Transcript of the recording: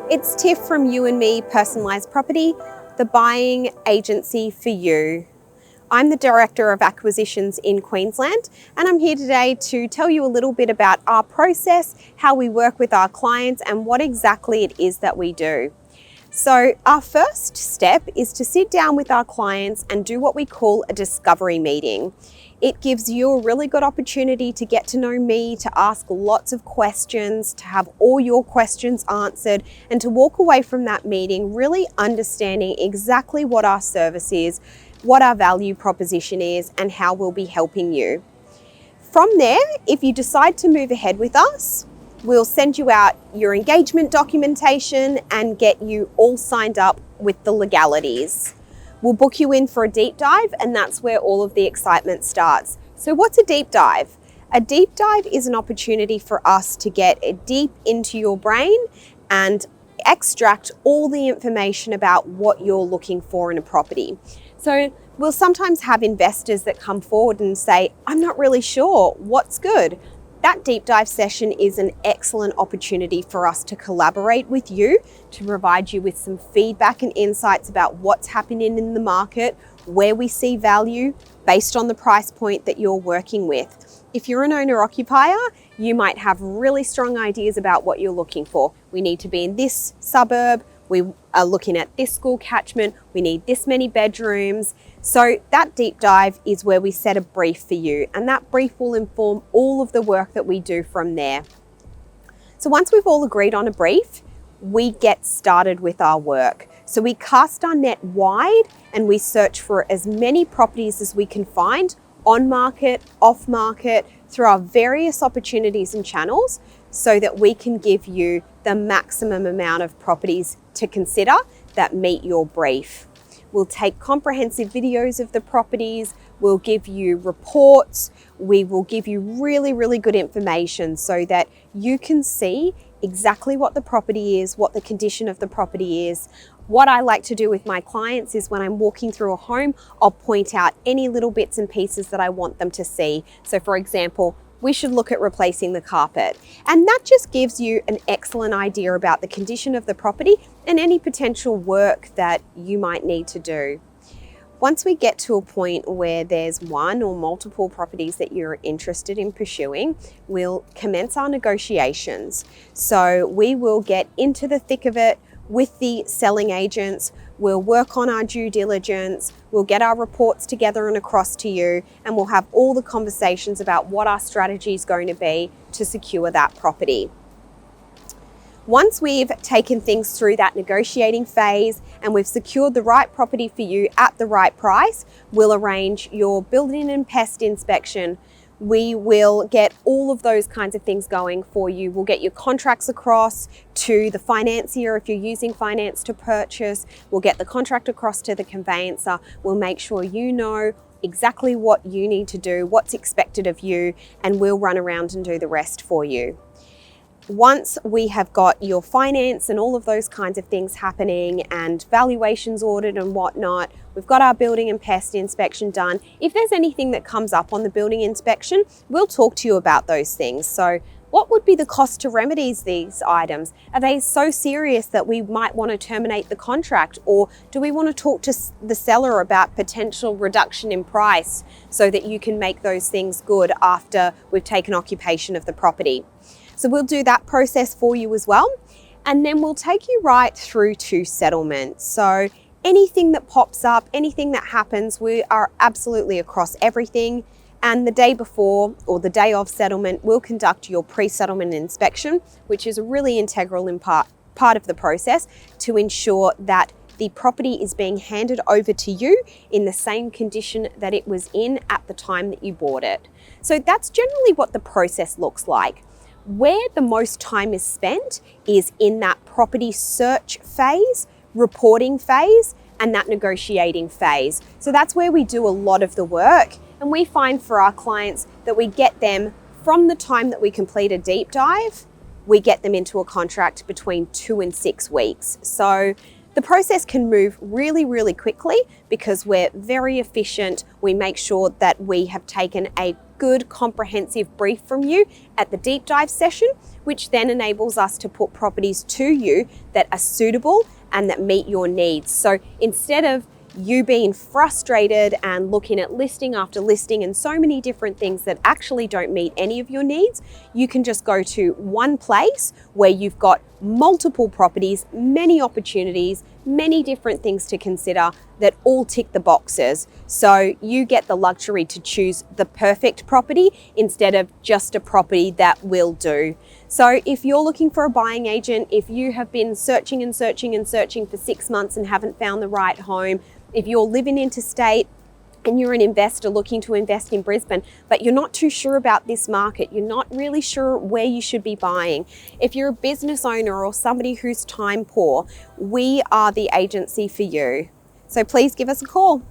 It's Tiff from You&Me Personalised Property, the buying agency for you. I'm the Director of Acquisitions in Queensland, and I'm here today to tell you a little bit about our process, how we work with our clients, and what exactly it is that we do. So our first step is to sit down with our clients and do what we call a discovery meeting. It gives you a really good opportunity to get to know me, to ask lots of questions, to have all your questions answered, and to walk away from that meeting really understanding exactly what our service is, what our value proposition is, and how we'll be helping you. From there, if you decide to move ahead with us, we'll send you out your engagement documentation and get you all signed up with the legalities. We'll book you in for a deep dive, and that's where all of the excitement starts. So what's a deep dive? A deep dive is an opportunity for us to get deep into your brain and extract all the information about what you're looking for in a property. So we'll sometimes have investors that come forward and say, I'm not really sure what's good. That deep dive session is an excellent opportunity for us to collaborate with you, to provide you with some feedback and insights about what's happening in the market, where we see value based on the price point that you're working with. If you're an owner-occupier, you might have really strong ideas about what you're looking for. We need to be in this suburb, we are looking at this school catchment, we need this many bedrooms. So that deep dive is where we set a brief for you, and that brief will inform all of the work that we do from there. So once we've all agreed on a brief, we get started with our work. So we cast our net wide and we search for as many properties as we can find, on market, off market, through our various opportunities and channels, so that we can give you the maximum amount of properties to consider that meet your brief. We'll take comprehensive videos of the properties, we'll give you reports, we will give you really good information so that you can see exactly what the property is, what the condition of the property is. What I like to do with my clients is when I'm walking through a home, I'll point out any little bits and pieces that I want them to see. So for example, we should look at replacing the carpet. And that just gives you an excellent idea about the condition of the property and any potential work that you might need to do. Once we get to a point where there's one or multiple properties that you're interested in pursuing, we'll commence our negotiations. So we will get into the thick of it with the selling agents, we'll work on our due diligence, we'll get our reports together and across to you, and we'll have all the conversations about what our strategy is going to be to secure that property. Once we've taken things through that negotiating phase and we've secured the right property for you at the right price, we'll arrange your building and pest inspection. We will get all of those kinds of things going for you. We'll get your contracts across to the financier if you're using finance to purchase. We'll get the contract across to the conveyancer. We'll make sure you know exactly what you need to do, what's expected of you, and we'll run around and do the rest for you. Once we have got your finance and all of those kinds of things happening and valuations ordered and whatnot, we've got our building and pest inspection done. If there's anything that comes up on the building inspection, we'll talk to you about those things. So what would be the cost to remedy these items? Are they so serious that we might want to terminate the contract? Or do we want to talk to the seller about potential reduction in price so that you can make those things good after we've taken occupation of the property? So we'll do that process for you as well. And then we'll take you right through to settlement. So anything that pops up, anything that happens, we are absolutely across everything. And the day before or the day of settlement, we'll conduct your pre-settlement inspection, which is a really integral part of the process to ensure that the property is being handed over to you in the same condition that it was in at the time that you bought it. So that's generally what the process looks like. Where the most time is spent is in that property search phase, reporting phase, and that negotiating phase. So that's where we do a lot of the work. And we find for our clients that we get them from the time that we complete a deep dive, we get them into a contract between 2 and 6 weeks. So The process can move really quickly because we're very efficient. We make sure that we have taken a good comprehensive brief from you at the deep dive session, which then enables us to put properties to you that are suitable and that meet your needs. So instead of you being frustrated and looking at listing after listing and so many different things that actually don't meet any of your needs, you can just go to one place where you've got multiple properties, many opportunities, many different things to consider that all tick the boxes. So you get the luxury to choose the perfect property instead of just a property that will do. So if you're looking for a buying agent, if you have been searching for 6 months and haven't found the right home, if you're living interstate and you're an investor looking to invest in Brisbane, but you're not too sure about this market, you're not really sure where you should be buying. If you're a business owner or somebody who's time poor, we are the agency for you. So please give us a call.